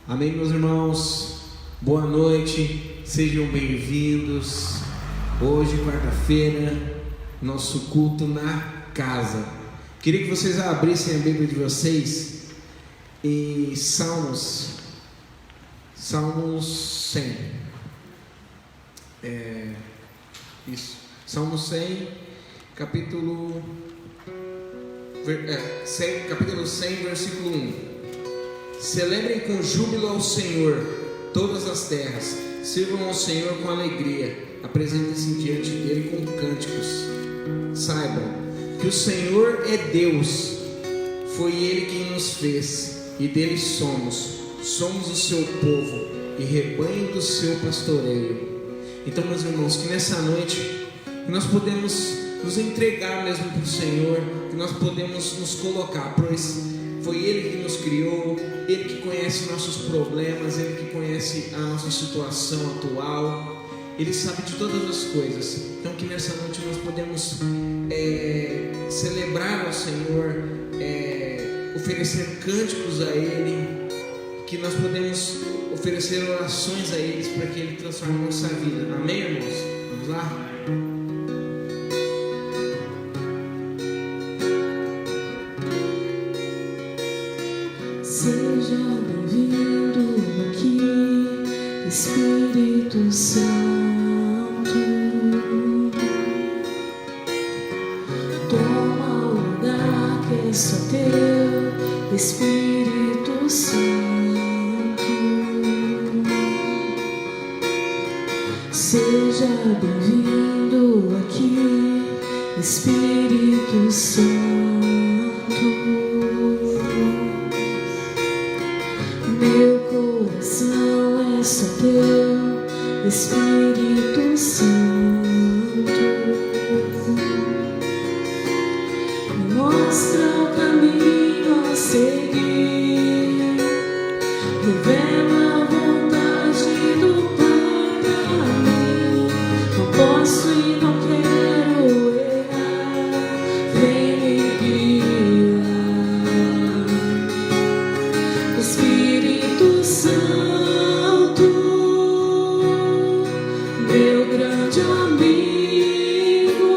Amém, meus irmãos? Boa noite, sejam bem-vindos. Hoje, quarta-feira, nosso culto na casa. Queria que vocês abrissem a Bíblia de vocês em Salmos 100. Salmos 100, capítulo 100, versículo 1. Celebrem com júbilo ao Senhor todas as terras, sirvam ao Senhor com alegria, apresentem-se diante dele com cânticos. Saibam que o Senhor é Deus, foi Ele quem nos fez e dele somos o seu povo e rebanho do seu pastoreio. Então, meus irmãos, que nessa noite que nós podemos nos entregar mesmo para o Senhor, que nós podemos nos colocar, pois foi Ele que nos criou, Ele que conhece nossos problemas, Ele que conhece a nossa situação atual, Ele sabe de todas as coisas. Então que nessa noite nós podemos celebrar ao Senhor, oferecer cânticos a Ele, que nós podemos oferecer orações a Ele para que Ele transforme a nossa vida. Amém, irmãos? Vamos lá? Seja bem-vindo aqui, Espírito Santo. Toma o lugar que é só teu, Espírito Santo. Seja bem-vindo aqui, Espírito Santo. Meu coração é só teu, Espírito Santo. Me mostra o caminho a seguir, revela a vontade do Pai pra mim. Não posso e não quero errar, vem me guiar. Espírito Santo, meu grande amigo,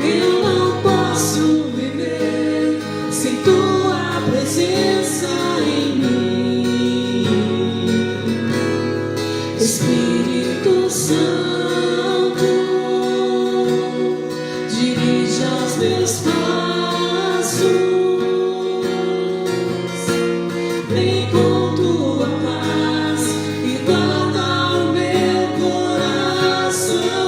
eu não posso viver sem tua presença em mim. Espírito Santo, dirige os meus passos. Vem com tua paz e guarda o meu coração.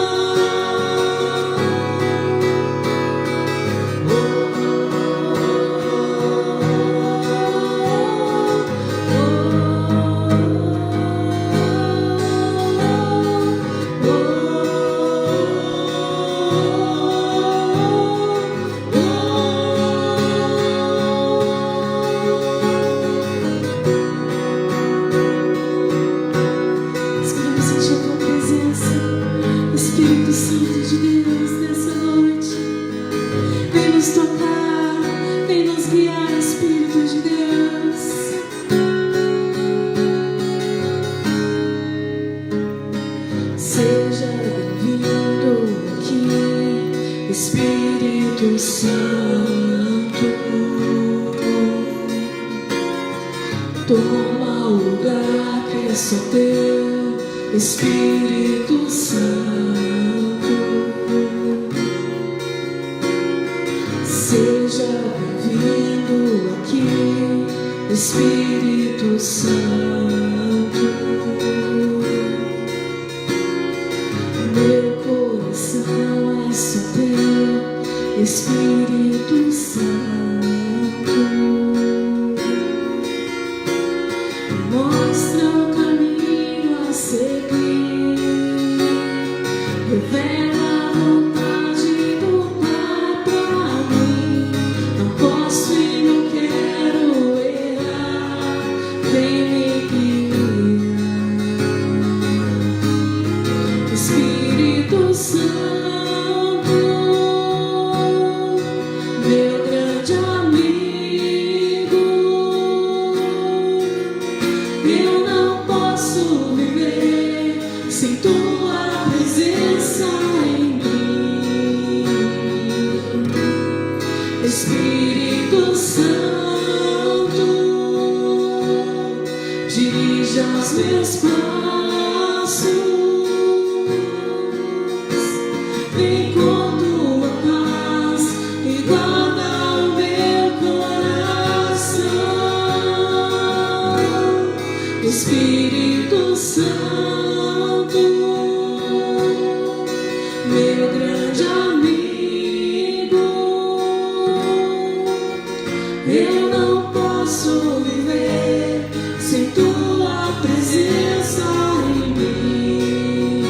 Espírito Santo de Deus, nessa noite, vem nos tocar, vem nos guiar, Espírito de Deus. Seja bem-vindo aqui, Espírito Santo. Toma o lugar que é só teu, Espírito Santo. Seja bem-vindo aqui, Espírito Santo. Meu coração é só teu, Espírito Santo. Mostra o caminho a seguir, revela a vontade do Pai pra mim. Não posso e não quero errar, vem me guiar. Espírito Santo, dirija os meus passos, vem com tua paz e guarda o meu coração. Espírito Santo, meu grande amigo, eu não posso viver sem tua presença em mim.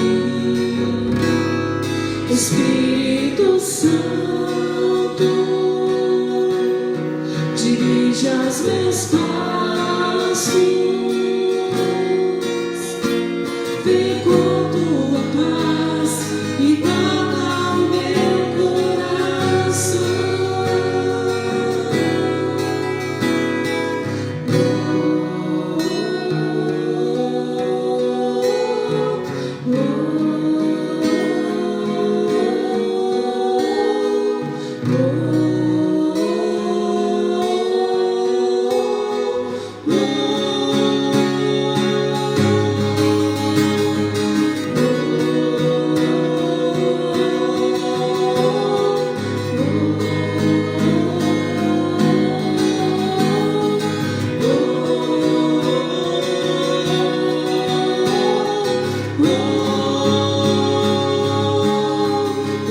Espírito Santo, dirija os meus passos, vem com tua paz e guarda o meu coração.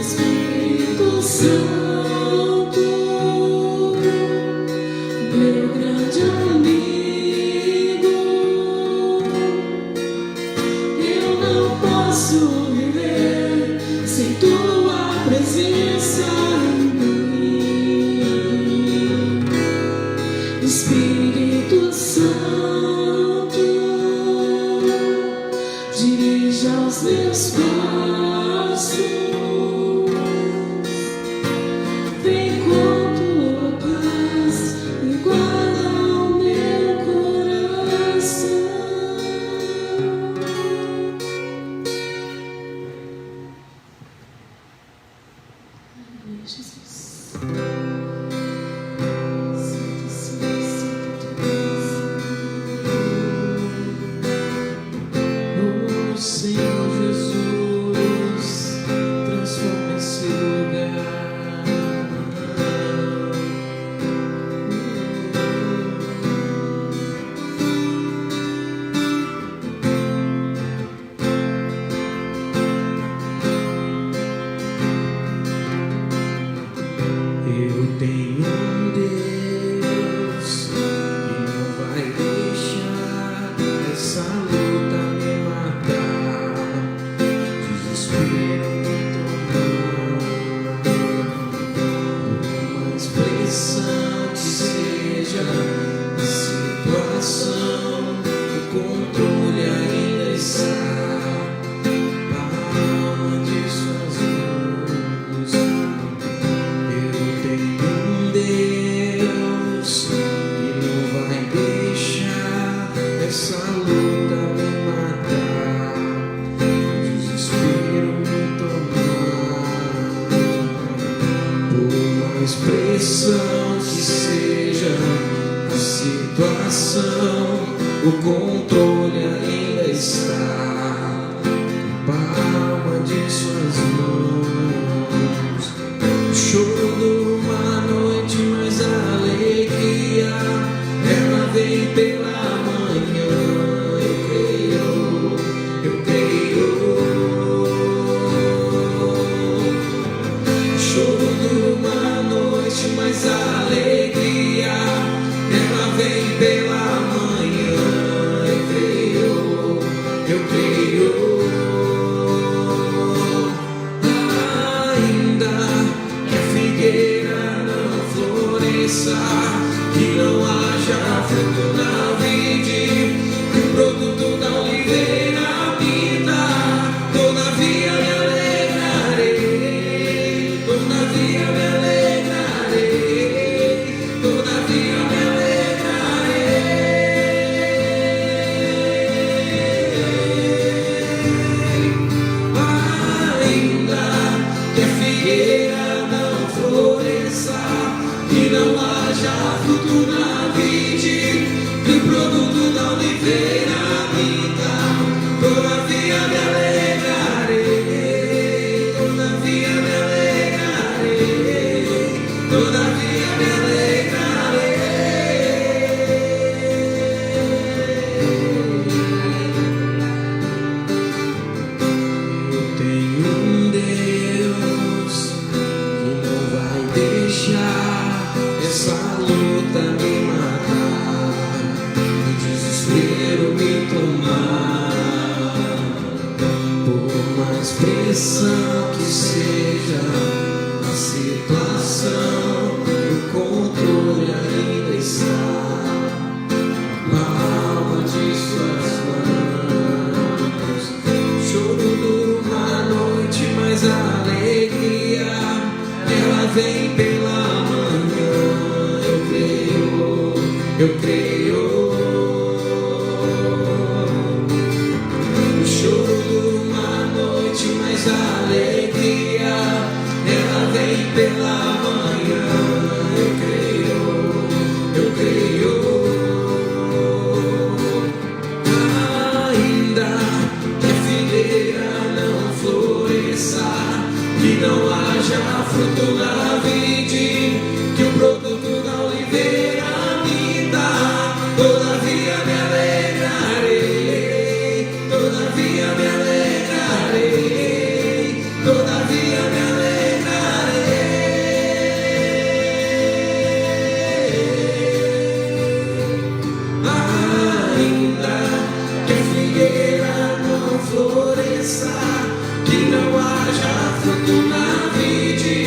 Espírito Santo, meu grande amigo, eu não posso viver sem tua presença em mim. Espírito Santo, dirija os meus passos, vem com tua paz e guarda o meu coração. Aleluia, Jesus. Santo Senhor, Santo Deus. Oh Senhor Jesus, transforma esse lugar. Eu tenho um Deus que não vai deixar essa luta me matar, desespero me tomar. Por mais pressão que seja a situação, o controle ainda está na palma de suas mãos. Eu tenho um Deus que não vai deixar essa luta me matar, desespero me tomar. Por mais pressão que seja a situação, o controle ainda está na palma de suas mãos. O choro dura uma noite, mas a alegria ela vem pela manhã. Eu creio, eu creio. O choro dura uma noite, mas a alegria ela vem pela manhã. Eu creio, eu creio. Ainda que a figueira não floresça, que não haja fruto na vide, que o produto da oliveira minta, todavia me alegrarei, todavia me alegrarei, todavia me alegrarei. Ainda que a figueira não floresça, que não haja fruto na vide, que o produto da oliveira minta. Todavia me alegrarei, todavia me alegrarei, todavia me alegrarei. Eu tenho um Deus que não vai deixar essa luta me matar, o desespero me tomar. Por mais pressão que seja a situação, o controle ainda está na palma de suas mãos. Choro dura uma noite, mas a alegria ela vem pela manhã. Eu creio. O choro dura uma noite, mas a alegria ela vem pela manhã. Eu creio. Ainda que a figueira não floresça, que não haja fruto na vide, que o produto da oliveira me dá, todavia me alegrarei, todavia me alegrarei, todavia me alegrarei. Ainda que a figueira não floresça, que não haja fruto na vide,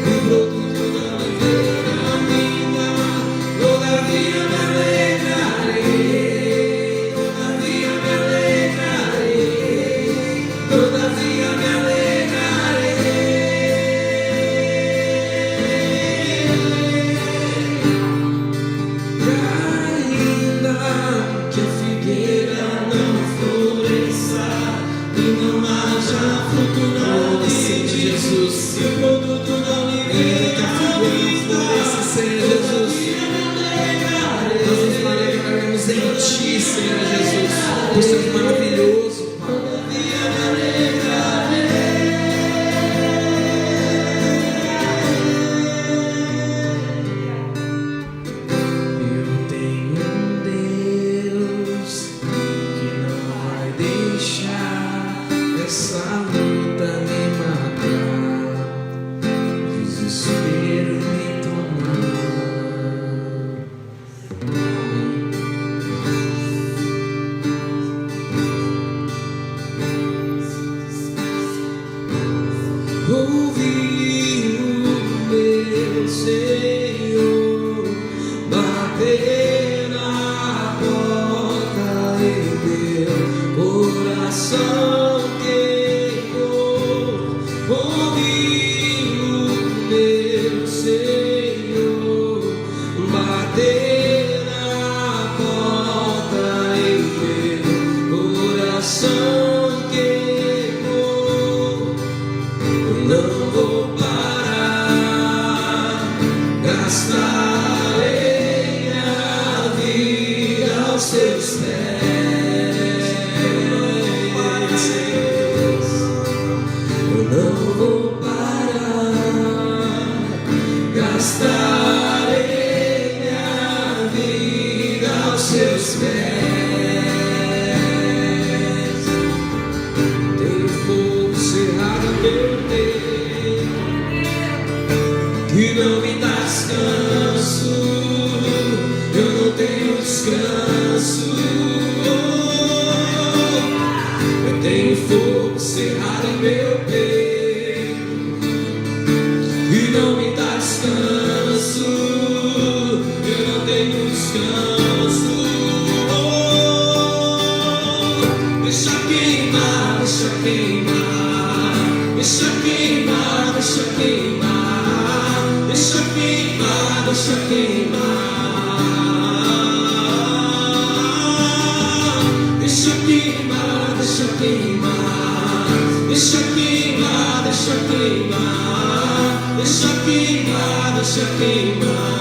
o produto da oliveira minha, todavia me alegrarei, todavia me alegrarei, todavia me alegrarei. Ainda que a figueira não floresça, e não haja fruto na vide, Jesus, e o produto da oliveira que a figueira não floresça, Senhor Jesus, nós nos alegraremos em Ti, Senhor Jesus, por ser maravilhoso, Pai. Eu tenho um Deus que não vai deixar essa luta me matar, desespero me tomar. Ouvi o meu Senhor bater na porta e meu coração queimou. Ouvi o meu Senhor bater na porta e meu coração queimou. Não vou parar, gastarei a vida aos seus pés. Eu não vou parar, gastarei a vida aos seus pés. Tenho fogo cerrado no meu peito, que não me dá descanso, eu não tenho descanso. Eu tenho fogo cerrado em meu peito, que não me dá descanso, eu não tenho descanso. Deixa queimar, deixa queimar, deixa queimar, deixa queimar, deixa queimar, deixa queimar, deixa queimar, deixa queimar, deixa queimar, deixa queimar, deixa queimar, deixa deixa queimar.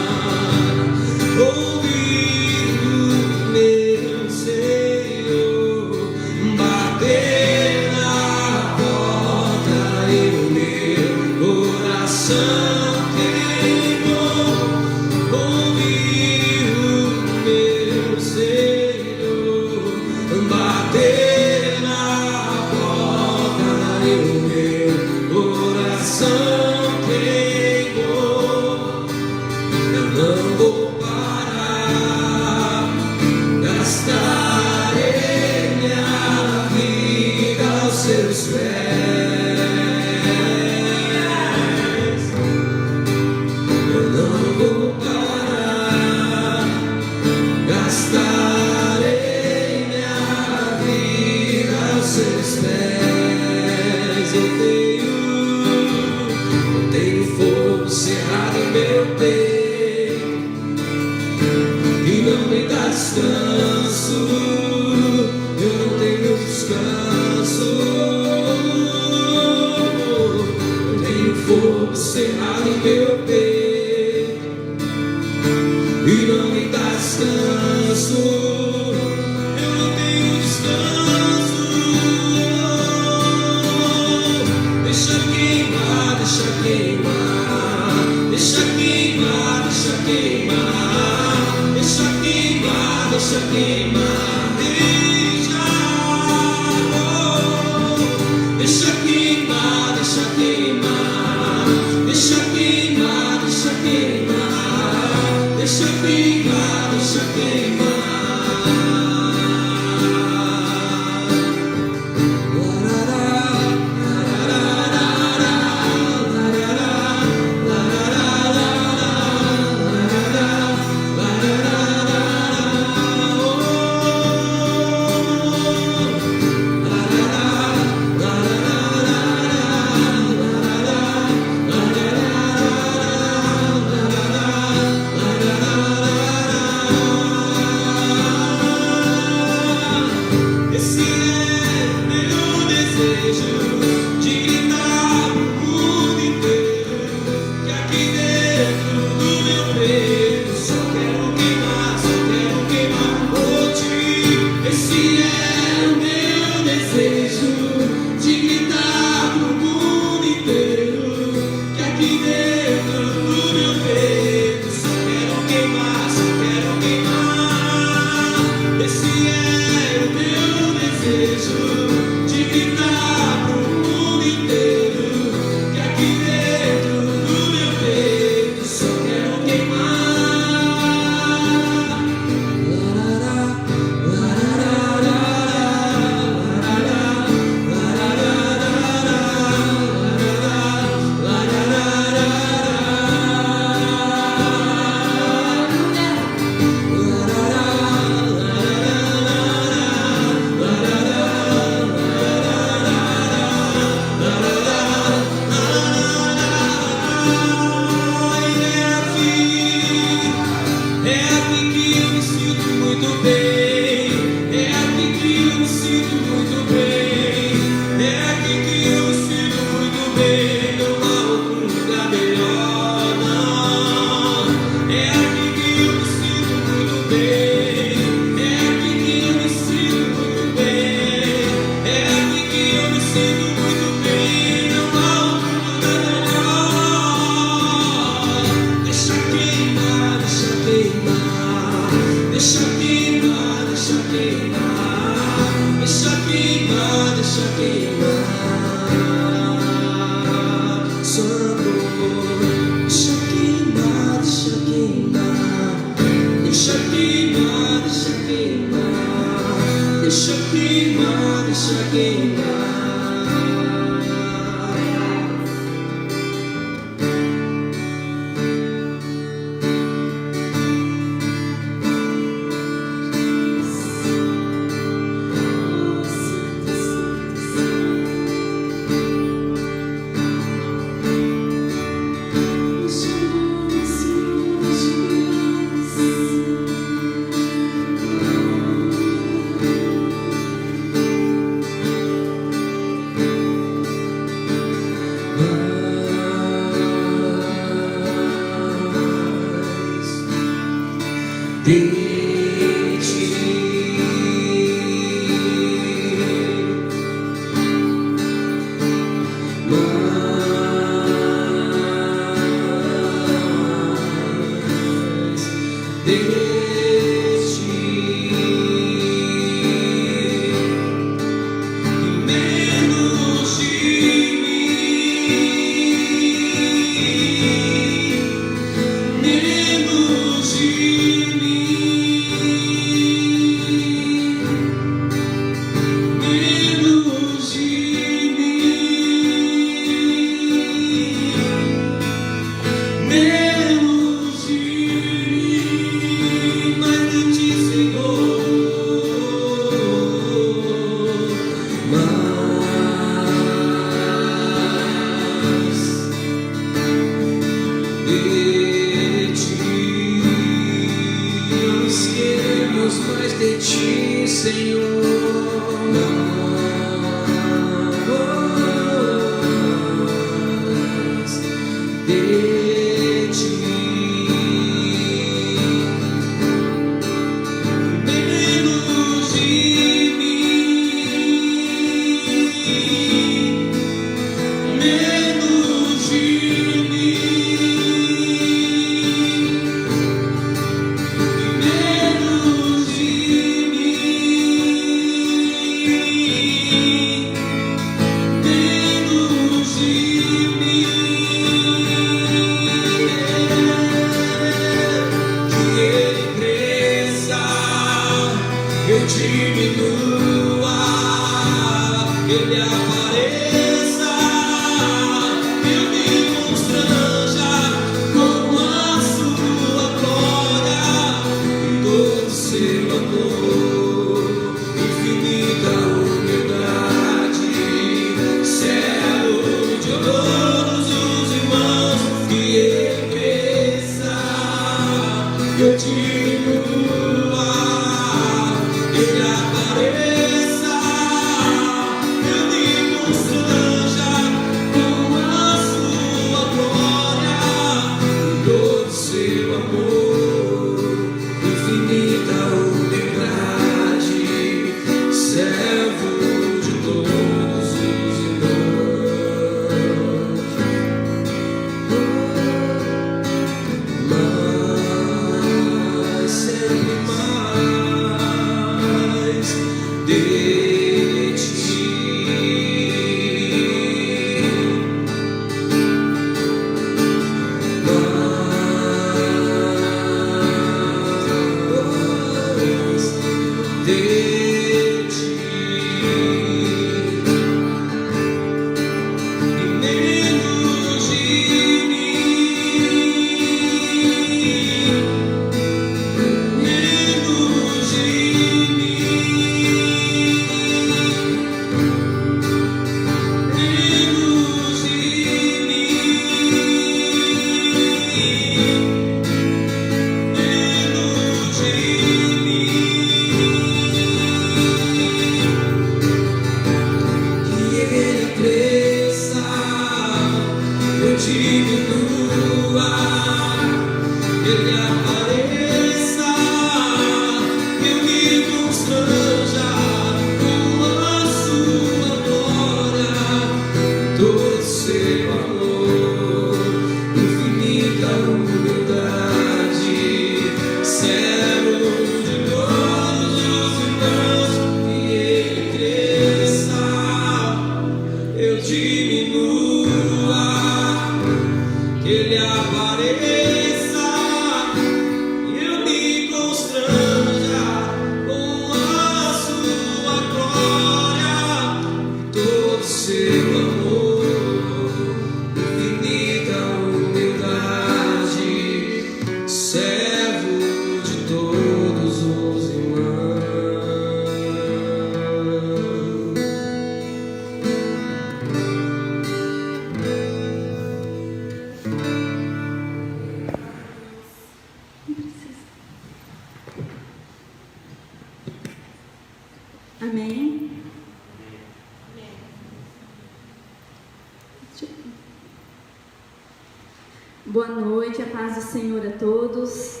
Boa noite, a paz do Senhor a todos.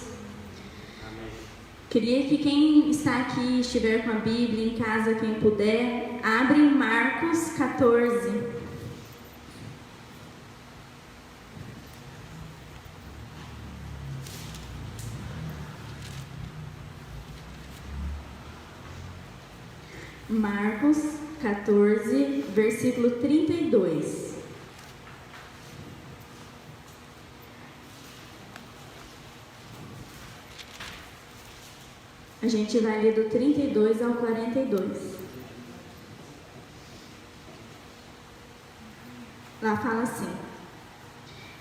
Queria que quem está aqui, estiver com a Bíblia em casa, quem puder, abre em Marcos 14. Marcos 14, versículo 32. A gente vai ler do 32 ao 42. Lá fala assim: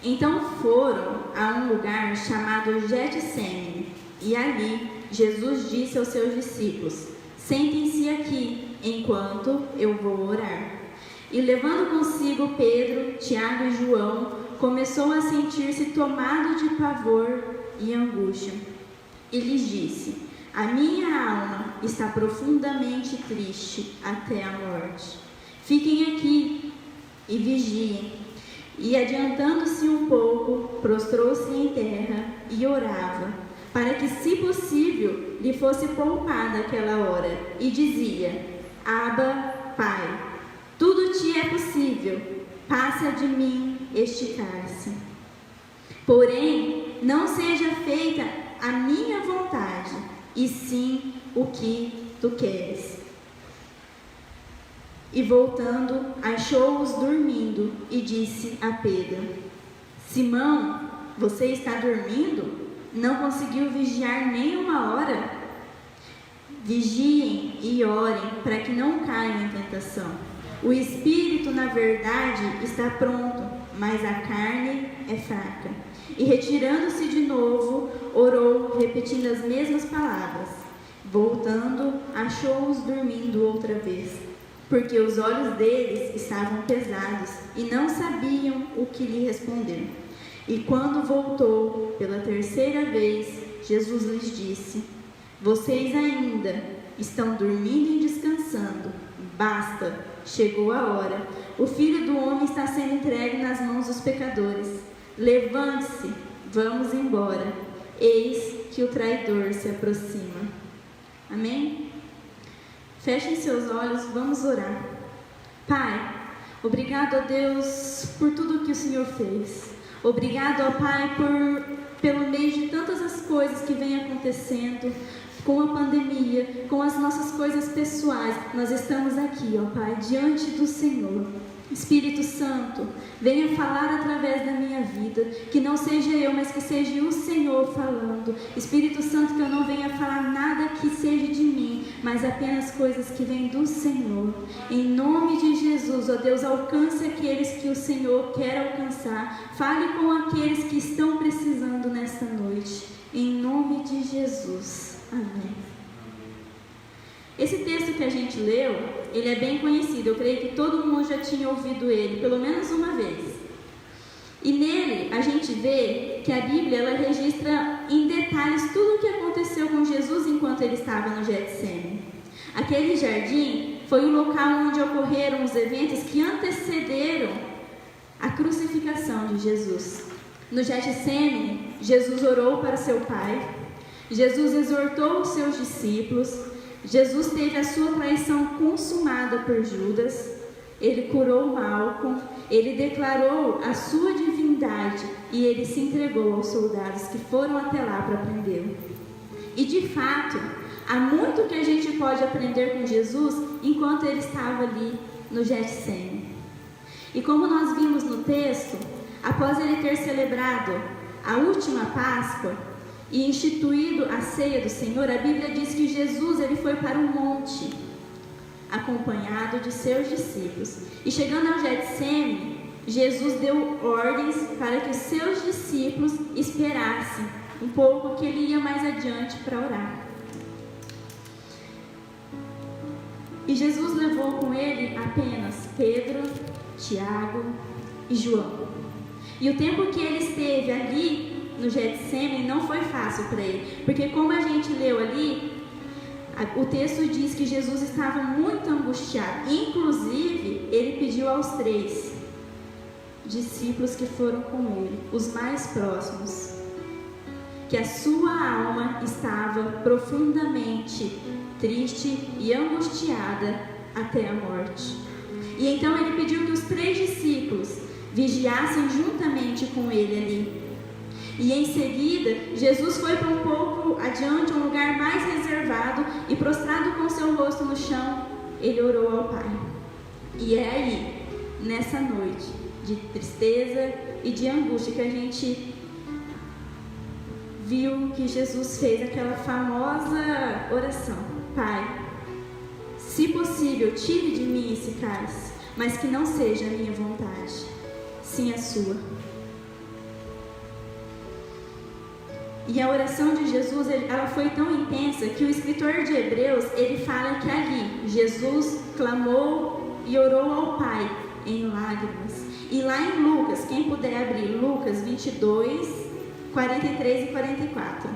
Então foram a um lugar chamado Getsemane, e ali Jesus disse aos seus discípulos: Sentem-se aqui, enquanto eu vou orar. E levando consigo Pedro, Tiago e João, começou a sentir-se tomado de pavor e angústia. E lhes disse: A minha alma está profundamente triste até a morte. Fiquem aqui e vigiem. E adiantando-se um pouco, prostrou-se em terra e orava, para que, se possível, lhe fosse poupada aquela hora, e dizia: Abba, Pai, tudo te é possível, passa de mim este cálice. Porém, não seja feita a minha vontade, e sim o que tu queres. E voltando, achou-os dormindo, e disse a Pedro: Simão, você está dormindo? Não conseguiu vigiar nem uma hora? Vigiem e orem para que não caiam em tentação. O espírito, na verdade, está pronto, mas a carne é fraca. E retirando-se de novo, orou, repetindo as mesmas palavras. Voltando, achou-os dormindo outra vez, porque os olhos deles estavam pesados e não sabiam o que lhe responder. E quando voltou pela terceira vez, Jesus lhes disse: Vocês ainda estão dormindo e descansando. Basta, chegou a hora. O Filho do Homem está sendo entregue nas mãos dos pecadores. Levante-se, vamos embora. Eis que o traidor se aproxima. Amém? Fechem seus olhos, vamos orar. Pai, obrigado a Deus por tudo que o Senhor fez. Obrigado, ó Pai, pelo meio de tantas as coisas que vêm acontecendo, com a pandemia, com as nossas coisas pessoais. Nós estamos aqui, ó Pai, diante do Senhor. Espírito Santo, venha falar através da minha vida, que não seja eu, mas que seja o Senhor falando. Espírito Santo, que eu não venha falar nada que seja de mim, mas apenas coisas que vêm do Senhor. Em nome de Jesus, ó Deus, alcance aqueles que o Senhor quer alcançar. Fale com aqueles que estão precisando nesta noite. Em nome de Jesus. Amém. Esse texto que a gente leu, ele é bem conhecido. Eu creio que todo mundo já tinha ouvido ele, pelo menos uma vez. E nele, a gente vê que a Bíblia, ela registra em detalhes tudo o que aconteceu com Jesus enquanto ele estava no Getsemane. Aquele jardim foi o local onde ocorreram os eventos que antecederam a crucificação de Jesus. No Getsemane, Jesus orou para seu Pai. Jesus exortou os seus discípulos. Jesus teve a sua traição consumada por Judas, ele curou Malco, ele declarou a sua divindade e ele se entregou aos soldados que foram até lá para prendê-lo. E de fato, há muito que a gente pode aprender com Jesus enquanto ele estava ali no Getsemane. E como nós vimos no texto, após ele ter celebrado a última Páscoa, e instituído a ceia do Senhor, a Bíblia diz que Jesus ele foi para um monte, acompanhado de seus discípulos. E chegando ao Getsemane, Jesus deu ordens para que os seus discípulos esperassem um pouco, que ele ia mais adiante para orar. E Jesus levou com ele apenas Pedro, Tiago e João. E o tempo que ele esteve ali no Getsemane não foi fácil para ele, porque como a gente leu ali, o texto diz que Jesus estava muito angustiado. Inclusive, ele pediu aos 3 discípulos que foram com ele, os mais próximos, que a sua alma estava profundamente triste e angustiada até a morte. E então ele pediu que os 3 discípulos vigiassem juntamente com ele ali. E em seguida, Jesus foi para um pouco adiante, um lugar mais reservado, e prostrado com seu rosto no chão, ele orou ao Pai. E é aí, nessa noite de tristeza e de angústia, que a gente viu que Jesus fez aquela famosa oração: Pai, se possível, tire de mim esse cálice, mas que não seja a minha vontade, sim a sua. E a oração de Jesus, ela foi tão intensa que o escritor de Hebreus, ele fala que ali Jesus clamou e orou ao Pai em lágrimas. E lá em Lucas, quem puder abrir Lucas 22, 43 e 44.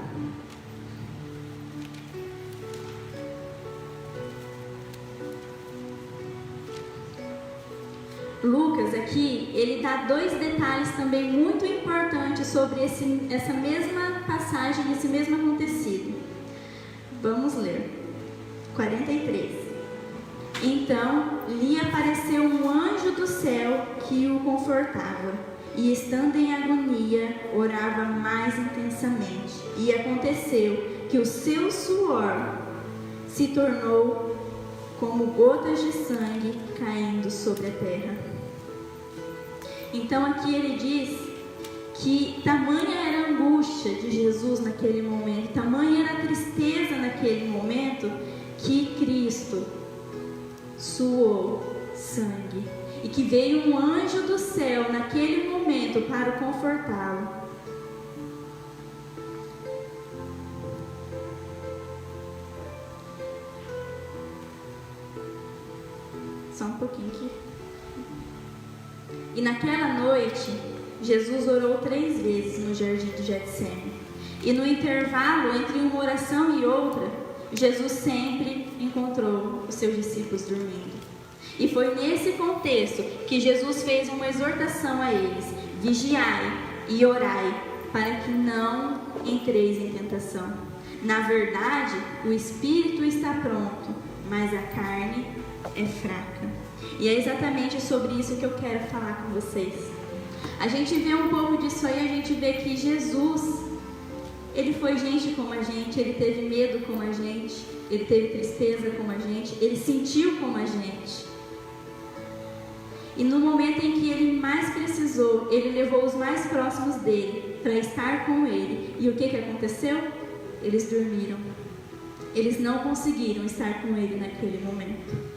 Lucas aqui, ele dá 2 detalhes também muito importantes sobre essa mesma passagem, esse mesmo acontecido. Vamos ler. 43. Então, lhe apareceu um anjo do céu que o confortava, e estando em agonia, orava mais intensamente. E aconteceu que o seu suor se tornou como gotas de sangue caindo sobre a terra. Então aqui ele diz que tamanha era a angústia de Jesus naquele momento, tamanha era a tristeza naquele momento, que Cristo suou sangue, e que veio um anjo do céu naquele momento para confortá-lo. Só um pouquinho aqui. E naquela noite, Jesus orou 3 vezes no jardim do Getsemane. E no intervalo entre uma oração e outra, Jesus sempre encontrou os seus discípulos dormindo. E foi nesse contexto que Jesus fez uma exortação a eles: vigiai e orai, para que não entreis em tentação. Na verdade, o espírito está pronto, mas a carne é fraca. E é exatamente sobre isso que eu quero falar com vocês. A gente vê um pouco disso aí, a gente vê que Jesus, ele foi gente como a gente, ele teve medo como a gente, ele teve tristeza como a gente, ele sentiu como a gente. E no momento em que ele mais precisou, ele levou os mais próximos dele para estar com ele. E o que aconteceu? Eles dormiram. Eles não conseguiram estar com ele naquele momento.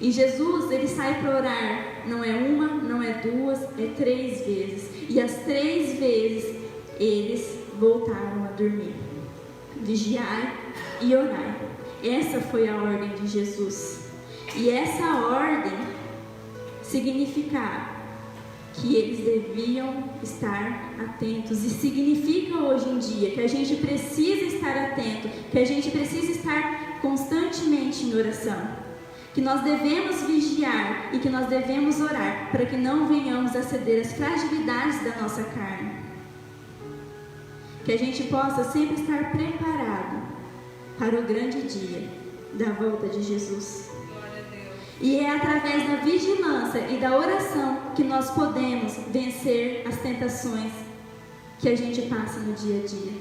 E Jesus, ele sai para orar, não é uma, não é 2, é 3 vezes. E as 3 vezes, eles voltaram a dormir. Vigiai e orai. Essa foi a ordem de Jesus. E essa ordem significava que eles deviam estar atentos. E significa hoje em dia que a gente precisa estar atento, que a gente precisa estar constantemente em oração. Que nós devemos vigiar e que nós devemos orar para que não venhamos a ceder às fragilidades da nossa carne. Que a gente possa sempre estar preparado para o grande dia da volta de Jesus. E é através da vigilância e da oração que nós podemos vencer as tentações que a gente passa no dia a dia.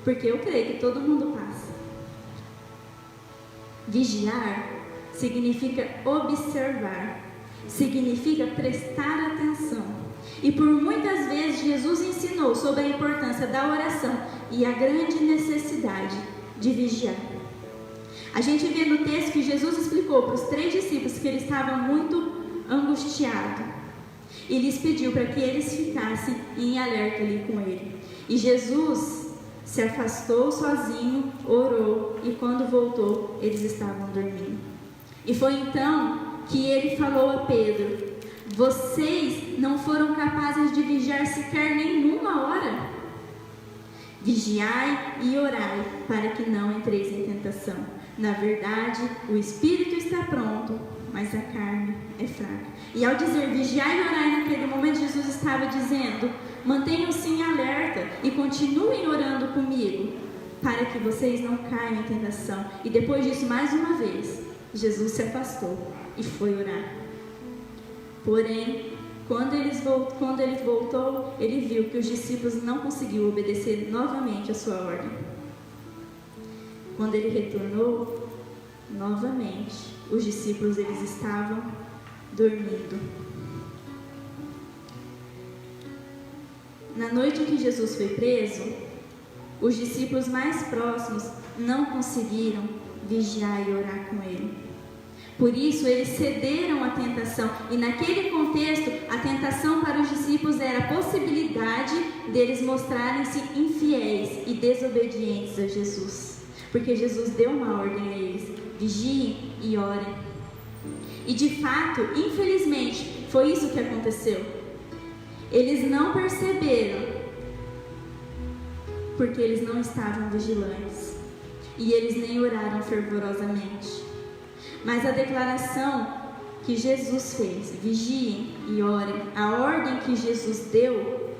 Porque eu creio que todo mundo passa. Vigiar significa observar, significa prestar atenção. E por muitas vezes Jesus ensinou sobre a importância da oração e a grande necessidade de vigiar. A gente vê no texto que Jesus explicou para os 3 discípulos que ele estava muito angustiado e lhes pediu para que eles ficassem em alerta ali com ele. E Jesus se afastou sozinho, orou, e quando voltou, eles estavam dormindo. E foi então que ele falou a Pedro: vocês não foram capazes de vigiar sequer nenhuma hora? Vigiai e orai, para que não entreis em tentação. Na verdade, o espírito está pronto, mas a carne é fraca. E ao dizer vigiai e orai naquele momento, Jesus estava dizendo: mantenham-se em alerta e continuem orando comigo, para que vocês não caiam em tentação. E depois disso, mais uma vez, Jesus se afastou e foi orar. Porém, quando ele voltou, ele viu que os discípulos não conseguiam obedecer novamente a sua ordem. Quando ele retornou, novamente, os discípulos eles estavam dormindo. Na noite em que Jesus foi preso, os discípulos mais próximos não conseguiram vigiar e orar com ele. Por isso, eles cederam à tentação. E naquele contexto, a tentação para os discípulos era a possibilidade deles mostrarem-se infiéis e desobedientes a Jesus. Porque Jesus deu uma ordem a eles: vigiem e orem. E de fato, infelizmente, foi isso que aconteceu. Eles não perceberam, porque eles não estavam vigilantes. E eles nem oraram fervorosamente. Mas a declaração que Jesus fez, vigiem e orem, a ordem que Jesus deu,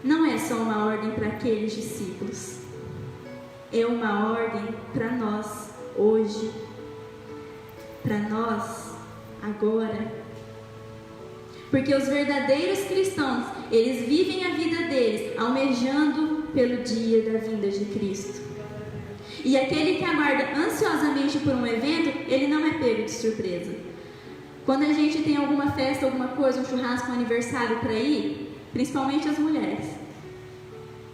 não é só uma ordem para aqueles discípulos. É uma ordem para nós, hoje. Para nós, agora. Porque os verdadeiros cristãos, eles vivem a vida deles almejando pelo dia da vinda de Cristo. E aquele que aguarda ansiosamente por um evento, ele não é pego de surpresa. Quando a gente tem alguma festa, alguma coisa, um churrasco, um aniversário para ir, principalmente as mulheres,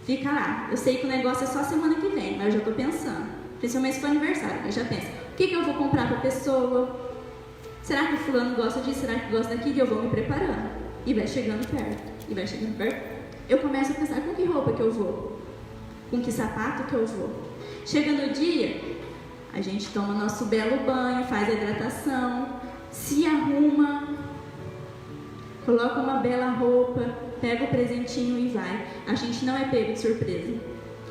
fica lá. Eu sei que o negócio é só semana que vem, mas eu já estou pensando. Principalmente se for aniversário, eu já penso: o que eu vou comprar para a pessoa? Será que o fulano gosta disso? Será que gosta daquilo? E eu vou me preparando. E vai chegando perto. E vai chegando perto. Eu começo a pensar: com que roupa que eu vou? Com que sapato que eu vou? Chega no dia, a gente toma nosso belo banho, faz a hidratação, se arruma, coloca uma bela roupa, pega o presentinho e vai. A gente não é pego de surpresa,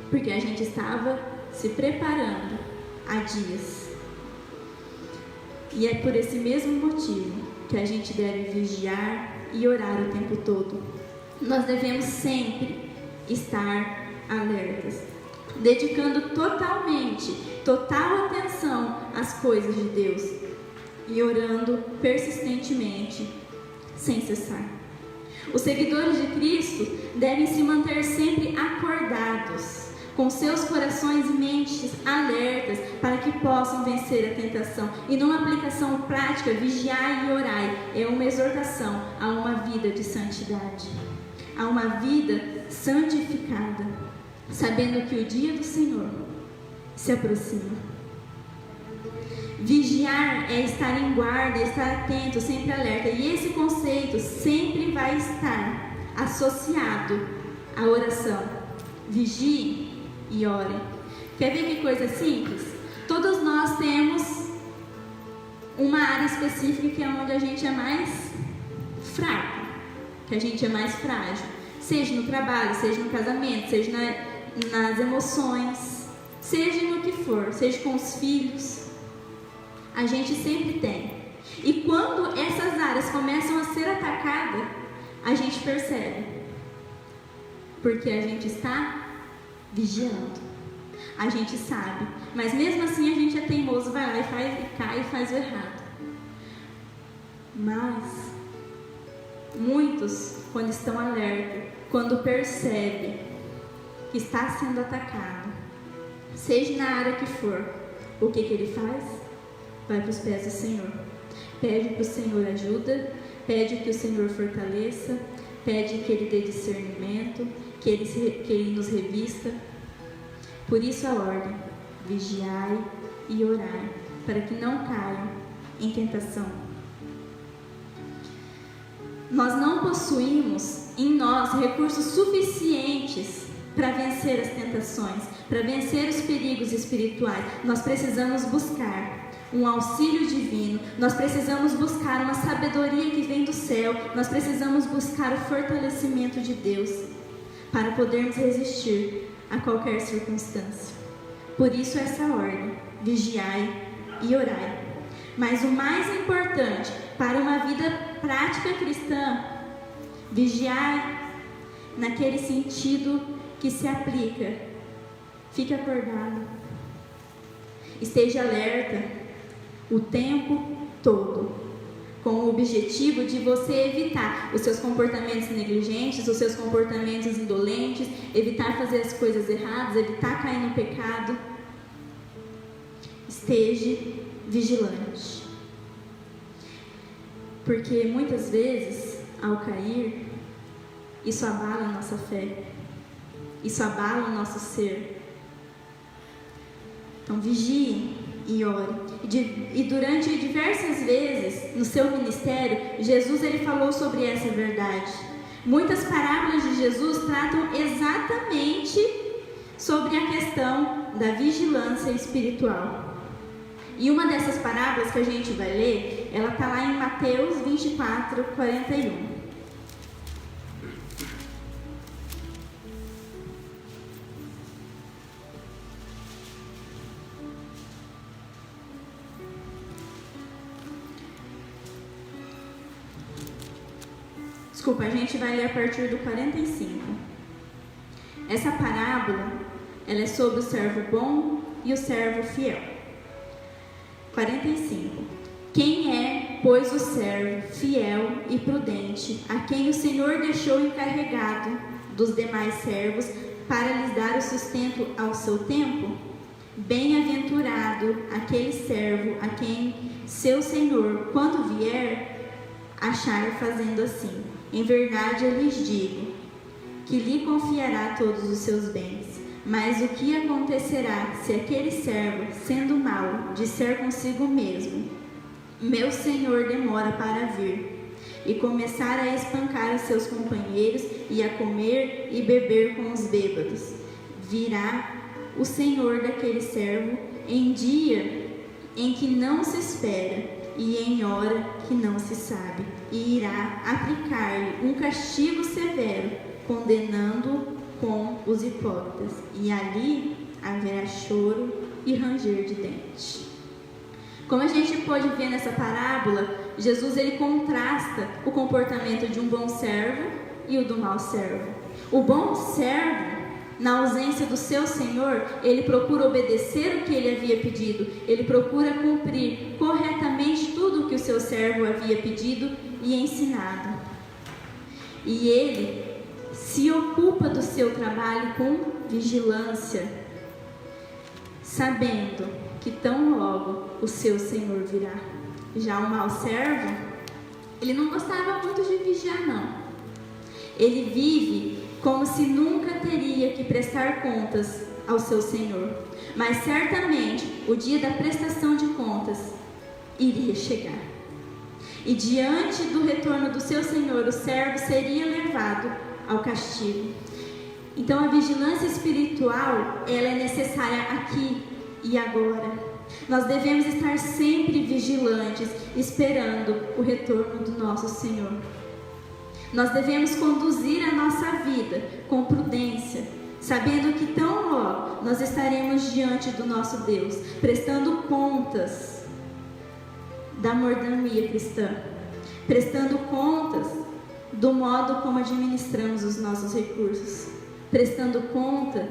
porque a gente estava se preparando há dias. E é por esse mesmo motivo que a gente deve vigiar e orar o tempo todo. Nós devemos sempre estar alertas, dedicando total atenção às coisas de Deus e orando persistentemente, sem cessar. Os seguidores de Cristo devem se manter sempre acordados, com seus corações e mentes alertas, para que possam vencer a tentação. E numa aplicação prática, vigiai e orai é uma exortação a uma vida de santidade, a uma vida santificada, sabendo que o dia do Senhor se aproxima. Vigiar é estar em guarda, é estar atento, sempre alerta. E esse conceito sempre vai estar associado à oração. Vigie e ore. Quer ver que coisa simples? Todos nós temos uma área específica que é onde a gente é mais fraco, que a gente é mais frágil. Seja no trabalho, seja no casamento, seja nas emoções, seja no que for, seja com os filhos, a gente sempre tem. E quando essas áreas começam a ser atacadas, a gente percebe, porque a gente está vigiando, a gente sabe, mas mesmo assim a gente é teimoso, vai lá e cai e faz o errado. Mas muitos, quando estão alerta, quando percebem que está sendo atacado, seja na área que for, o que ele faz? Vai para os pés do Senhor, pede para o Senhor ajuda, pede que o Senhor fortaleça, pede que Ele dê discernimento, que Ele nos revista. Por isso a ordem: vigiai e orai, para que não caiam em tentação. Nós não possuímos em nós recursos suficientes para vencer as tentações, para vencer os perigos espirituais. Nós precisamos buscar um auxílio divino, nós precisamos buscar uma sabedoria que vem do céu, nós precisamos buscar o fortalecimento de Deus para podermos resistir a qualquer circunstância. Por isso essa ordem: vigiai e orai. Mas o mais importante para uma vida prática cristã, vigiai naquele sentido que se aplica. Fique acordado. Esteja alerta o tempo todo, com o objetivo de você evitar os seus comportamentos negligentes, os seus comportamentos indolentes, evitar fazer as coisas erradas, evitar cair no pecado. Esteja vigilante. Porque muitas vezes, ao cair, isso abala a nossa fé, isso abala o nosso ser. Então vigie e ore. E durante diversas vezes no seu ministério, Jesus ele falou sobre essa verdade. Muitas parábolas de Jesus tratam exatamente sobre a questão da vigilância espiritual. E uma dessas parábolas que a gente vai ler, ela está lá em Mateus 24, 41. Desculpa, a gente vai ler a partir do 45. Essa parábola, ela é sobre o servo bom e o servo fiel. 45. Quem é, pois, o servo fiel e prudente, a quem o Senhor deixou encarregado dos demais servos para lhes dar o sustento ao seu tempo? Bem-aventurado aquele servo a quem seu Senhor, quando vier, achar fazendo assim. Em verdade eu lhes digo, que lhe confiará todos os seus bens. Mas o que acontecerá se aquele servo, sendo mau, disser consigo mesmo: meu Senhor demora para vir, e começar a espancar os seus companheiros e a comer e beber com os bêbados? Virá o Senhor daquele servo em dia em que não se espera e em hora que não se sabe, e irá aplicar-lhe um castigo severo, condenando-o com os hipócritas, e ali haverá choro e ranger de dentes. Como a gente pode ver nessa parábola, Jesus ele contrasta o comportamento de um bom servo e o do mau servo. O bom servo, na ausência do seu Senhor, ele procura obedecer o que ele havia pedido, ele procura cumprir corretamente tudo o que o seu servo havia pedido e ensinado. E ele se ocupa do seu trabalho com vigilância, sabendo que tão logo o seu Senhor virá. Já o mau servo, ele não gostava muito de vigiar, não. Ele vive como se nunca teria que prestar contas ao seu Senhor, mas certamente o dia da prestação de contas iria chegar. E diante do retorno do seu Senhor, o servo seria levado ao castigo. Então a vigilância espiritual, ela é necessária aqui e agora. Nós devemos estar sempre vigilantes, esperando o retorno do nosso Senhor. Nós devemos conduzir a nossa vida com prudência, sabendo que tão logo nós estaremos diante do nosso Deus, prestando contas da mordomia cristã, prestando contas do modo como administramos os nossos recursos, prestando conta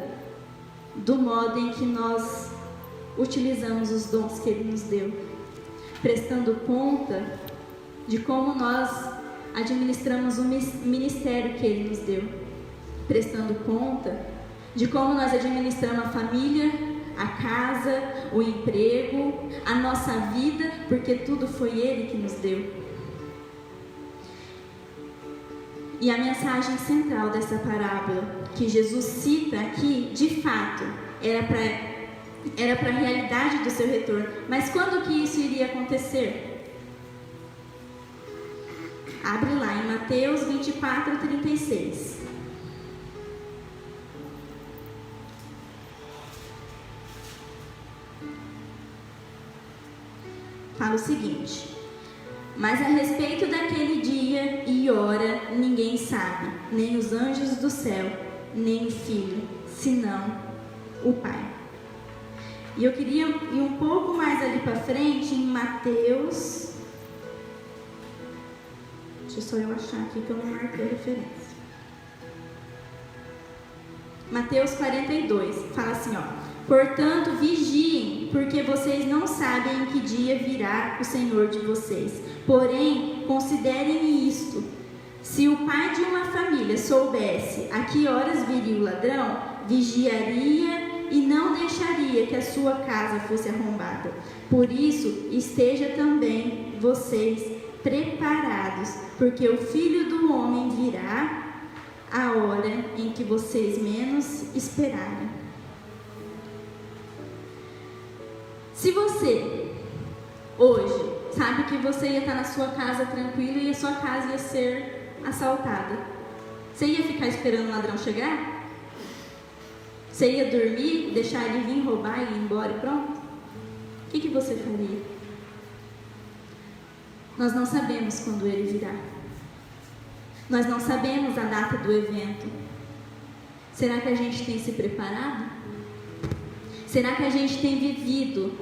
do modo em que nós utilizamos os dons que Ele nos deu, prestando conta de como nós administramos o ministério que Ele nos deu, prestando conta de como nós administramos a família, a casa, o emprego, a nossa vida, porque tudo foi Ele que nos deu. E a mensagem central dessa parábola que Jesus cita aqui, de fato, era para a realidade do seu retorno. Mas quando que isso iria acontecer? Abre lá em Mateus 24, 36. Fala o seguinte: mas a respeito daquele dia e hora ninguém sabe, nem os anjos do céu, nem o Filho, senão o Pai. E eu queria ir um pouco mais ali para frente em Mateus. Deixa só eu achar aqui que eu não marquei a referência. Mateus 42, fala assim, ó: portanto, vigiem, porque vocês não sabem em que dia virá o Senhor de vocês. Porém, considerem isto: se o pai de uma família soubesse a que horas viria o ladrão, vigiaria e não deixaria que a sua casa fosse arrombada. Por isso, esteja também vocês preparados, porque o Filho do Homem virá a hora em que vocês menos esperarem. Se você hoje sabe que você ia estar na sua casa tranquilo e a sua casa ia ser assaltada, você ia ficar esperando o ladrão chegar? Você ia dormir, deixar ele vir roubar e ir embora e pronto? O que você faria? Nós não sabemos quando ele virá. Nós não sabemos a data do evento. Será que a gente tem se preparado? Será que a gente tem vivido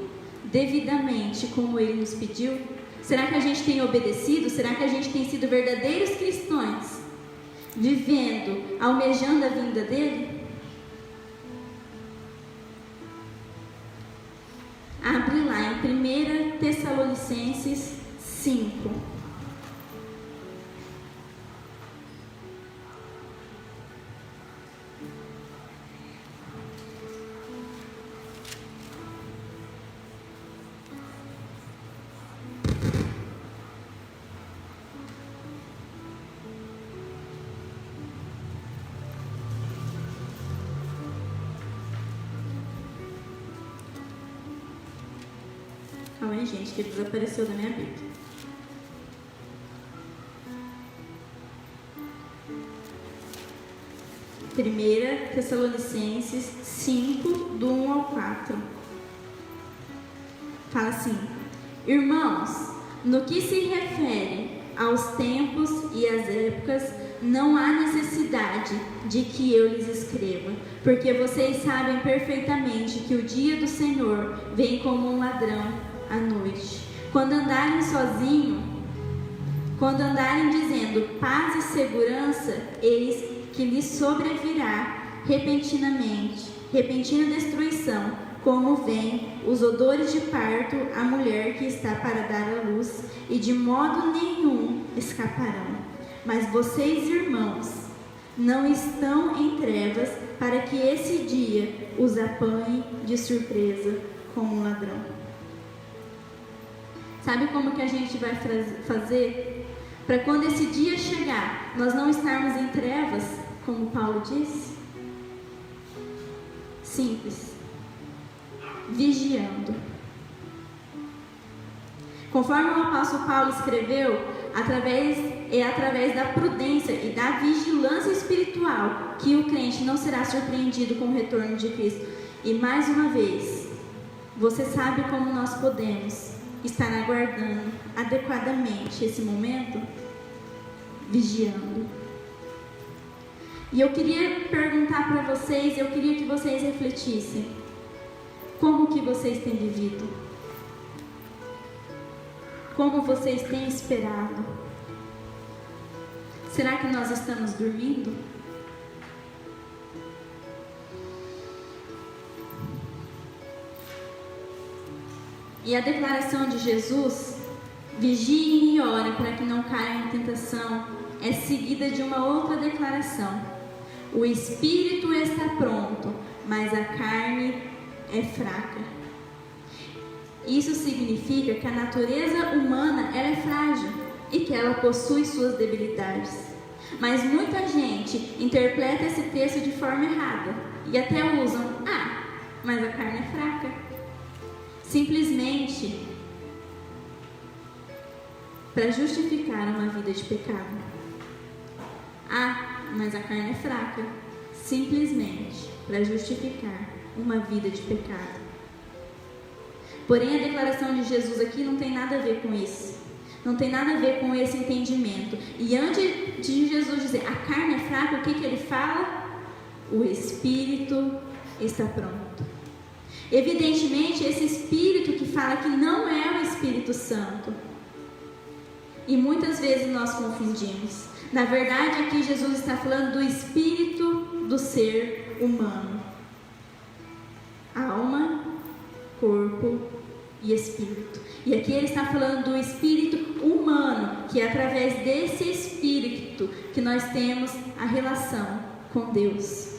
devidamente como ele nos pediu? Será que a gente tem obedecido? Será que a gente tem sido verdadeiros cristãos, vivendo, almejando a vinda dele? Abre lá em 1 Tessalonicenses 5. Calma aí, gente, que ele desapareceu da minha Bíblia. Primeira Tessalonicenses 5, do 1 ao 4. Fala assim: irmãos, no que se refere aos tempos e às épocas, não há necessidade de que eu lhes escreva, porque vocês sabem perfeitamente que o dia do Senhor vem como um ladrão à noite. Quando andarem dizendo paz e segurança, eis que lhes sobrevirá repentina destruição, como vem os odores de parto à mulher que está para dar à luz, e de modo nenhum escaparão. Mas vocês, irmãos, não estão em trevas, para que esse dia os apanhe de surpresa como um ladrão. Sabe como que a gente vai fazer para quando esse dia chegar, nós não estarmos em trevas, como Paulo disse? Simples: vigiando. Conforme o apóstolo Paulo escreveu, através da prudência e da vigilância espiritual que o crente não será surpreendido com o retorno de Cristo. E mais uma vez, você sabe como nós podemos estar aguardando adequadamente esse momento? Vigiando. E eu queria perguntar para vocês, eu queria que vocês refletissem: como que vocês têm vivido? Como vocês têm esperado? Será que nós estamos dormindo? E a declaração de Jesus, vigiem e orem para que não caiam em tentação, é seguida de uma outra declaração: o espírito está pronto, mas a carne é fraca. Isso significa que a natureza humana ela é frágil e que ela possui suas debilidades. Mas muita gente interpreta esse texto de forma errada e até usam: mas a carne é fraca. Simplesmente para justificar uma vida de pecado. Mas a carne é fraca. Simplesmente para justificar uma vida de pecado. Porém, a declaração de Jesus aqui não tem nada a ver com isso. Não tem nada a ver com esse entendimento. E antes de Jesus dizer a carne é fraca, o que ele fala? O espírito está pronto. Evidentemente, esse espírito que fala que não é o Espírito Santo. E muitas vezes nós confundimos. Na verdade, aqui Jesus está falando do espírito do ser humano: alma, corpo e espírito. E aqui ele está falando do espírito humano, que é através desse espírito que nós temos a relação com Deus.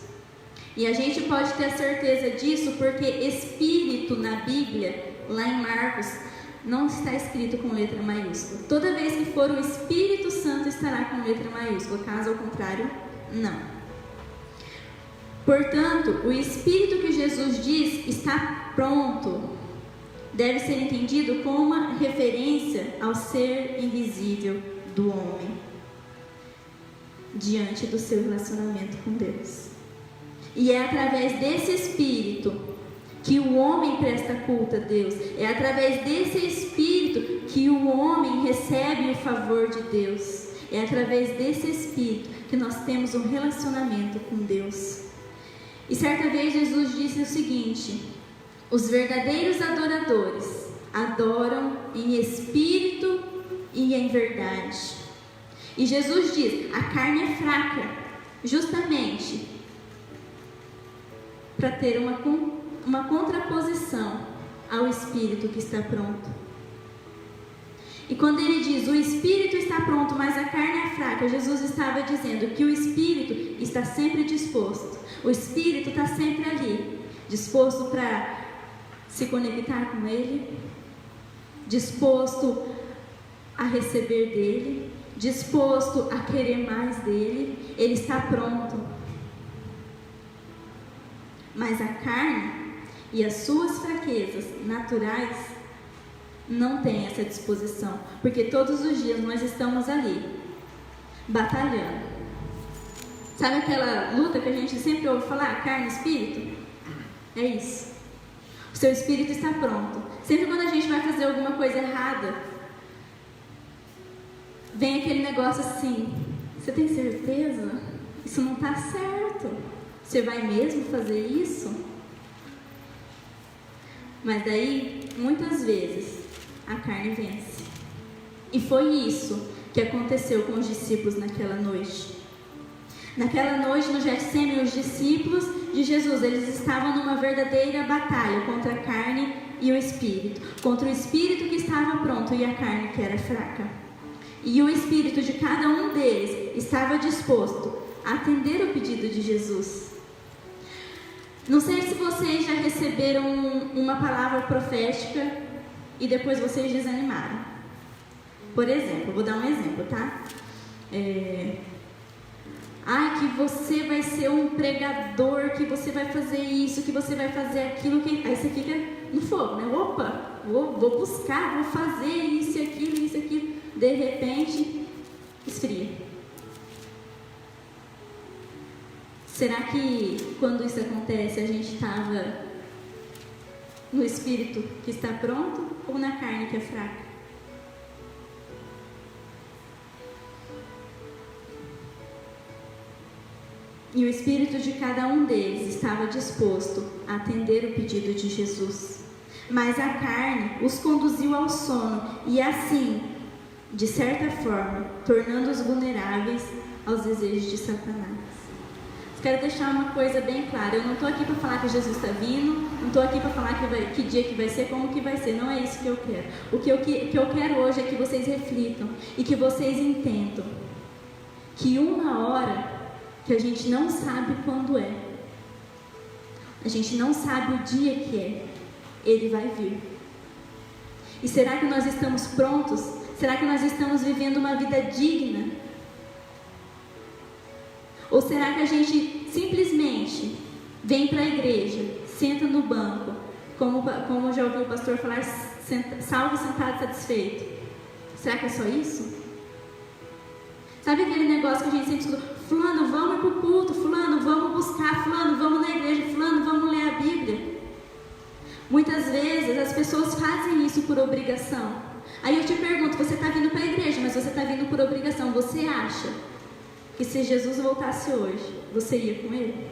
E a gente pode ter a certeza disso porque espírito na Bíblia, lá em Marcos, não está escrito com letra maiúscula. Toda vez que for o Espírito Santo estará com letra maiúscula, caso ao contrário, não. Portanto, o Espírito que Jesus diz está pronto deve ser entendido como uma referência ao ser invisível do homem diante do seu relacionamento com Deus. E é através desse Espírito que o homem presta culto a Deus. É através desse Espírito que o homem recebe o favor de Deus. É através desse Espírito que nós temos um relacionamento com Deus. E certa vez Jesus disse o seguinte: os verdadeiros adoradores adoram em espírito e em verdade. E Jesus diz: a carne é fraca, justamente para ter uma contraposição ao espírito que está pronto. E quando ele diz o espírito está pronto, mas a carne é fraca, Jesus estava dizendo que o espírito está sempre disposto. O espírito está sempre ali, disposto para se conectar com ele, disposto a receber dele, disposto a querer mais dele. Ele está pronto. Mas a carne e as suas fraquezas naturais não têm essa disposição, porque todos os dias nós estamos ali, batalhando. Sabe aquela luta que a gente sempre ouve falar, carne e espírito? É isso. O seu espírito está pronto. Sempre quando a gente vai fazer alguma coisa errada, vem aquele negócio assim: você tem certeza? Isso não está certo. Você vai mesmo fazer isso? Mas daí, muitas vezes, a carne vence. E foi isso que aconteceu com os discípulos naquela noite. Naquela noite, no Getsêmani, os discípulos de Jesus, eles estavam numa verdadeira batalha contra a carne e o espírito. Contra o espírito que estava pronto e a carne que era fraca. E o espírito de cada um deles estava disposto a atender o pedido de Jesus. Não sei se vocês já receberam uma palavra profética e depois vocês desanimaram. Por exemplo, vou dar um exemplo, tá? Que você vai ser um pregador, que você vai fazer isso, que você vai fazer aquilo, aí você fica no fogo, né? Opa, vou buscar, vou fazer isso e aquilo. De repente, esfria. Será que quando isso acontece a gente estava no espírito que está pronto ou na carne que é fraca? E o espírito de cada um deles estava disposto a atender o pedido de Jesus. Mas a carne os conduziu ao sono e assim, de certa forma, tornando-os vulneráveis aos desejos de Satanás. Quero deixar uma coisa bem clara: eu não estou aqui para falar que Jesus está vindo, não estou aqui para falar que dia que vai ser, como que vai ser, não é isso que eu quero. O que eu quero hoje é que vocês reflitam e que vocês entendam que uma hora que a gente não sabe quando é, a gente não sabe o dia que é, ele vai vir. E será que nós estamos prontos? Será que nós estamos vivendo uma vida digna? Ou será que a gente simplesmente vem para a igreja, senta no banco, como já ouviu o pastor falar, salvo, sentado, satisfeito? Será que é só isso? Sabe aquele negócio que a gente sempre escuta: fulano, vamos ir para o culto, fulano, vamos buscar, fulano, vamos na igreja, fulano, vamos ler a Bíblia. Muitas vezes as pessoas fazem isso por obrigação. Aí eu te pergunto: você está vindo para a igreja, mas você está vindo por obrigação. Você acha que se Jesus voltasse hoje, você ia com ele?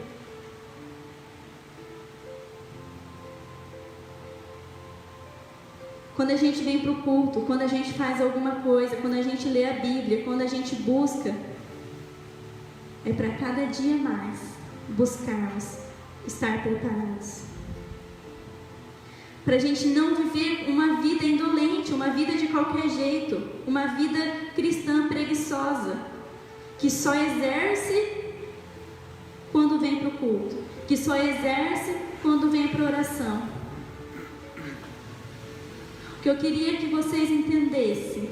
Quando a gente vem para o culto, quando a gente faz alguma coisa, quando a gente lê a Bíblia, quando a gente busca, é para cada dia mais buscarmos estar preparados. Para a gente não viver uma vida indolente, uma vida de qualquer jeito, uma vida cristã preguiçosa, que só exerce quando vem para o culto, que só exerce quando vem para a oração. O que eu queria que vocês entendessem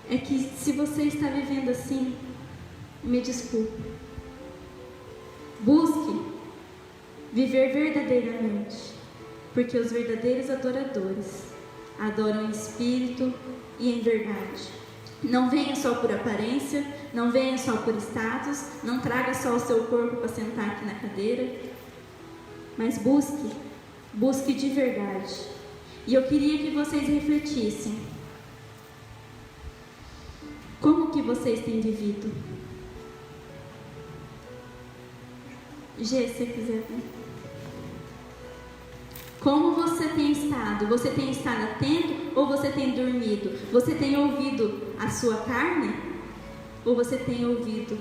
é que se você está vivendo assim, me desculpe. Busque viver verdadeiramente, porque os verdadeiros adoradores adoram em espírito e em verdade. Não venha só por aparência, não venha só por status, não traga só o seu corpo para sentar aqui na cadeira, mas busque de verdade. E eu queria que vocês refletissem. Como que vocês têm vivido? Gê, se você quiser ver. Como você tem estado? Você tem estado atento ou você tem dormido? Você tem ouvido a sua carne ou você tem ouvido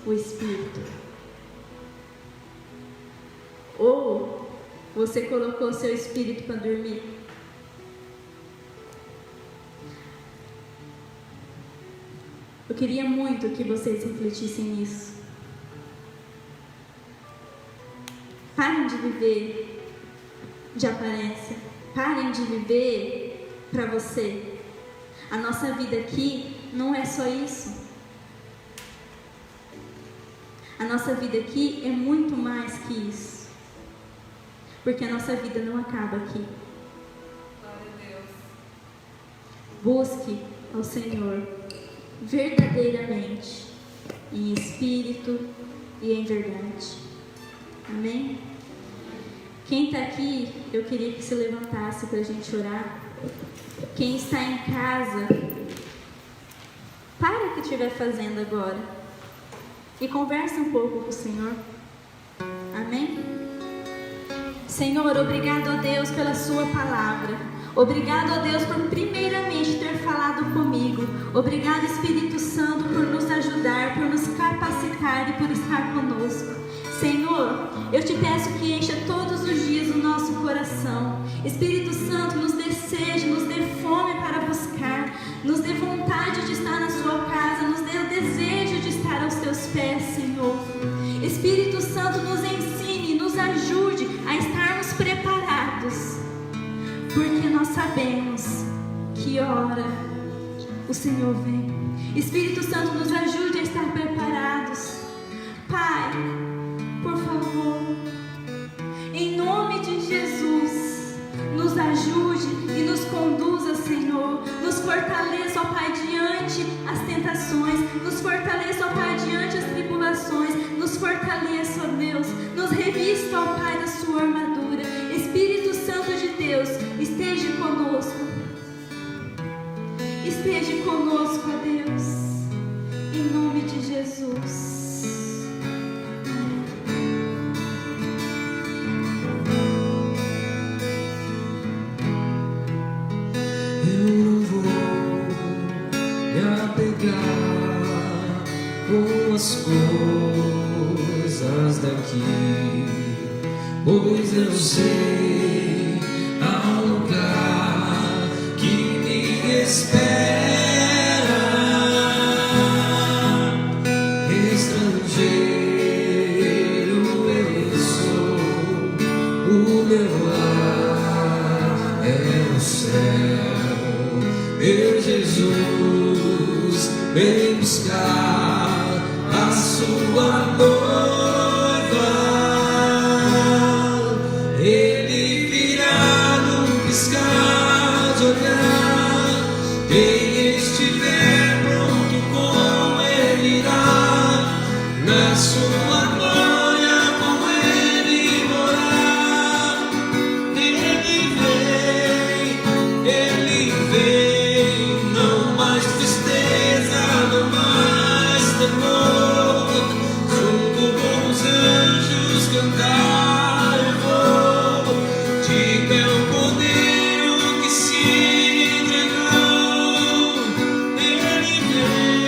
o Espírito? Ou você colocou seu espírito para dormir? Eu queria muito que vocês refletissem nisso. Parem de viver de aparência. Parem de viver para você. A nossa vida aqui não é só isso. A nossa vida aqui é muito mais que isso. Porque a nossa vida não acaba aqui. Glória a Deus. Busque ao Senhor verdadeiramente, em espírito e em verdade. Amém? Quem está aqui, eu queria que se levantasse para a gente orar. Quem está em casa, para o que estiver fazendo agora e converse um pouco com o Senhor. Amém? Senhor, obrigado a Deus pela sua palavra. Obrigado a Deus por primeiramente ter falado comigo. Obrigado, Espírito Santo, por nos ajudar, por nos capacitar e por estar conosco. Senhor, eu te peço que encha todos os dias o nosso coração. Espírito Santo, nos dê sede, nos dê fome para buscar, nos dê vontade de estar na sua casa, nos dê o desejo de estar aos teus pés, Senhor. Espírito Santo, nos ensine, nos ajude a estarmos preparados, porque nós sabemos que hora o Senhor vem. Espírito Santo, nos ajude a estar preparados. Pai, por favor, em nome de Jesus, nos ajude e nos conduza, Senhor. Nos fortaleça, ó Pai, diante as tentações. Nos fortaleça, ó Pai, diante as tribulações. Nos fortaleça, ó Deus. Nos revista, ó Pai, da sua armadura. Espírito Santo de Deus, esteja conosco. Esteja conosco, ó Deus. Em nome de Jesus. Com as coisas daqui, pois eu sei há um lugar que me espera. Estrangeiro eu sou, o meu lar é o céu. Meu Jesus vem buscar a sua noiva. Ele virá num piscar de olhar. Quem estiver pronto com ele irá na sua glória com ele morar. Ele vem, não mais tristeza, não mais temor. Junto com os anjos cantar eu vou. Diga é o Cordeiro que se entregou. Ele vem,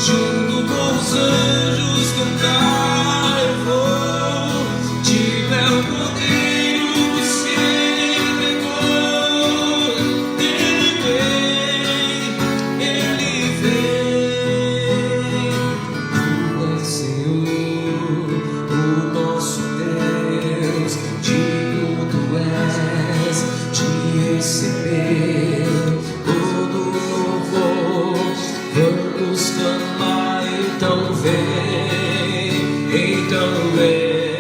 junto com os anjos cantar eu vou, digo é o Cordeiro que se entregou. Ele vem, Tu és Senhor, o nosso Deus, digno Tu és de receber todo louvor. Vamos clamar, então vem, então vem.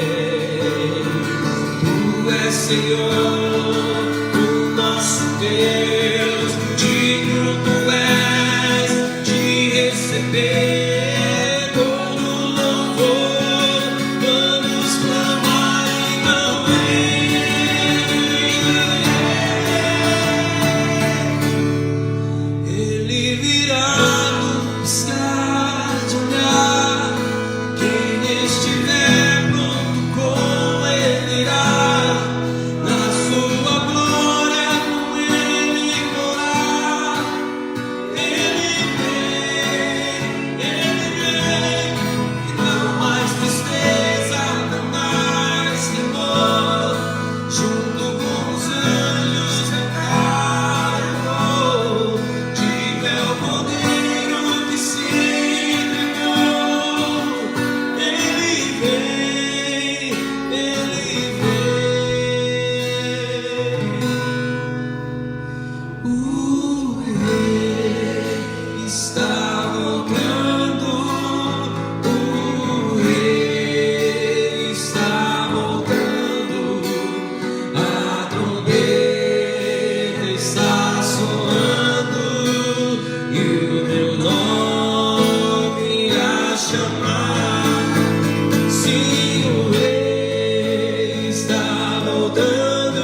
Tu és Senhor, o nosso Deus, digno Tu és de receber todo louvor. Vamos clamar, então vem. Ele virá no piscar de olhar. Quem estiver pronto com Ele irá. Na sua glória com Ele morar. Ele vem, e não mais tristeza, não mais temor. Junto com os anjos cantar eu vou, digo é o Cordeiro que se entregou. Ele vem, o Rei está voltando, o Rei está voltando, a trombeta está soando e o meu nome a chamar. Sim, o Rei está voltando,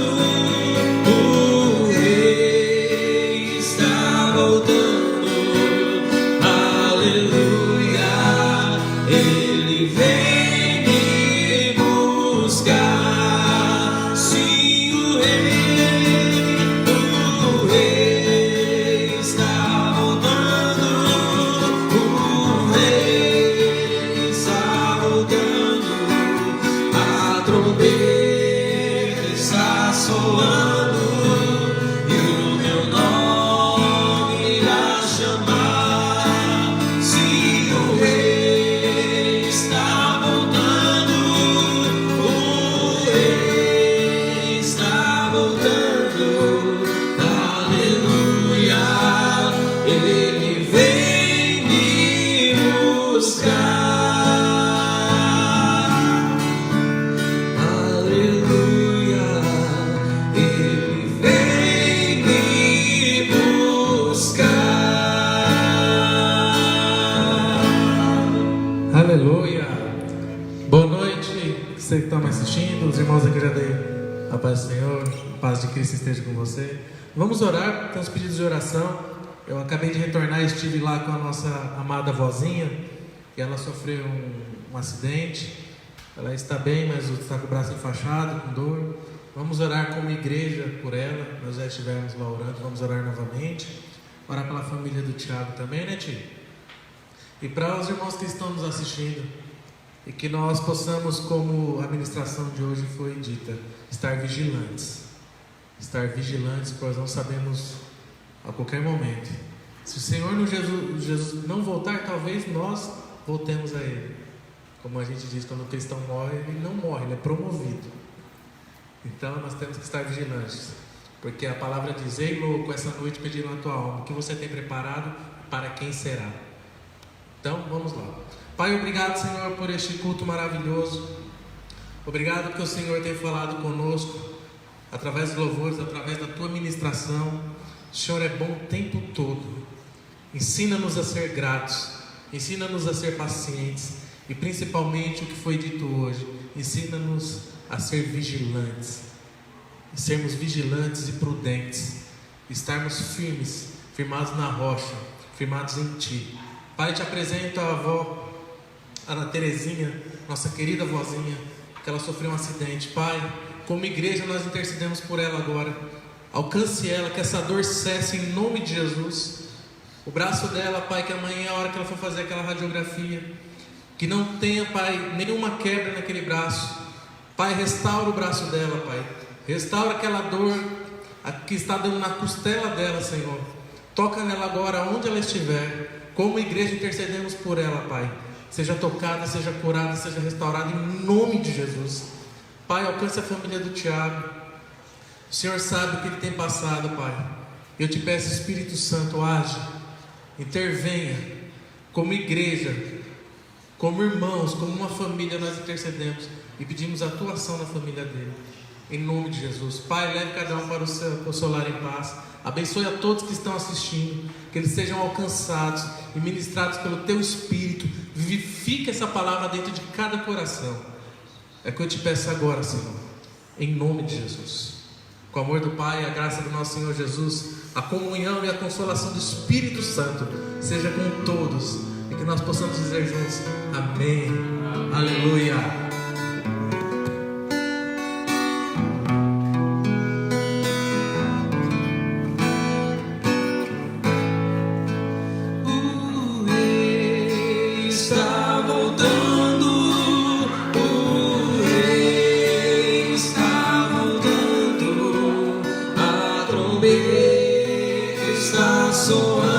o Rei está voltando, aleluia. Ele vem me buscar. Sim, o Rei está voltando, o Rei está voltando, a trombeta está soando e o meu nome irá chamar. Sim, o Rei está voltando, o Rei está voltando, aleluia. Ele vem me buscar, aleluia. Ele vem me buscar. Aleluia! Boa noite, você que está me assistindo, os irmãos da igreja dele. A paz do Senhor, a paz de Cristo esteja com você. Vamos orar, tem uns pedidos de oração. Eu acabei de retornar, estive lá com a nossa amada vozinha, e ela sofreu um acidente. Ela está bem, mas está com o braço enfaixado, com dor. Vamos orar como igreja por ela. Nós já estivemos lá orando, vamos orar novamente. Orar pela família do Tiago também, né, tio? E para os irmãos que estão nos assistindo, e que nós possamos, como a ministração de hoje foi dita, estar vigilantes. Estar vigilantes, pois não sabemos a qualquer momento. Se o Senhor Jesus não voltar, talvez nós voltemos a Ele. Como a gente diz, quando o cristão morre, ele não morre, ele é promovido. Então nós temos que estar vigilantes, porque a palavra diz: ei louco, essa noite pediram a tua alma, o que você tem preparado, para quem será? Então vamos lá. Pai, obrigado, Senhor, por este culto maravilhoso. Obrigado porque o Senhor tem falado conosco através dos louvores, através da tua ministração. O Senhor é bom o tempo todo. Ensina-nos a ser gratos, ensina-nos a ser pacientes, e principalmente o que foi dito hoje, ensina-nos a ser vigilantes, e sermos vigilantes e prudentes, estarmos firmados na rocha, firmados em Ti. Pai, te apresento a avó Ana Terezinha, nossa querida vozinha, que ela sofreu um acidente. Pai, como igreja nós intercedemos por ela agora. Alcance ela, que essa dor cesse em nome de Jesus. O braço dela, Pai, que amanhã é a hora que ela for fazer aquela radiografia, que não tenha, Pai, nenhuma quebra naquele braço. Pai, restaura o braço dela, Pai. Restaura aquela dor que está dando na costela dela, Senhor. Toca nela agora, onde ela estiver. Como igreja intercedemos por ela, Pai. Seja tocada, seja curada, seja restaurada em nome de Jesus. Pai, alcance a família do Tiago. O Senhor sabe o que ele tem passado, Pai. Eu te peço, Espírito Santo, age, intervenha. Como igreja, como irmãos, como uma família, nós intercedemos e pedimos a tua ação na família dele. Em nome de Jesus. Pai, leve cada um para o seu lar em paz. Abençoe a todos que estão assistindo, que eles sejam alcançados e ministrados pelo teu Espírito. Vivifica essa palavra dentro de cada coração. É o que eu te peço agora, Senhor, em nome de Jesus. Com o amor do Pai, a graça do nosso Senhor Jesus, a comunhão e a consolação do Espírito Santo seja com todos, e que nós possamos dizer juntos: amém, aleluia. Está soando.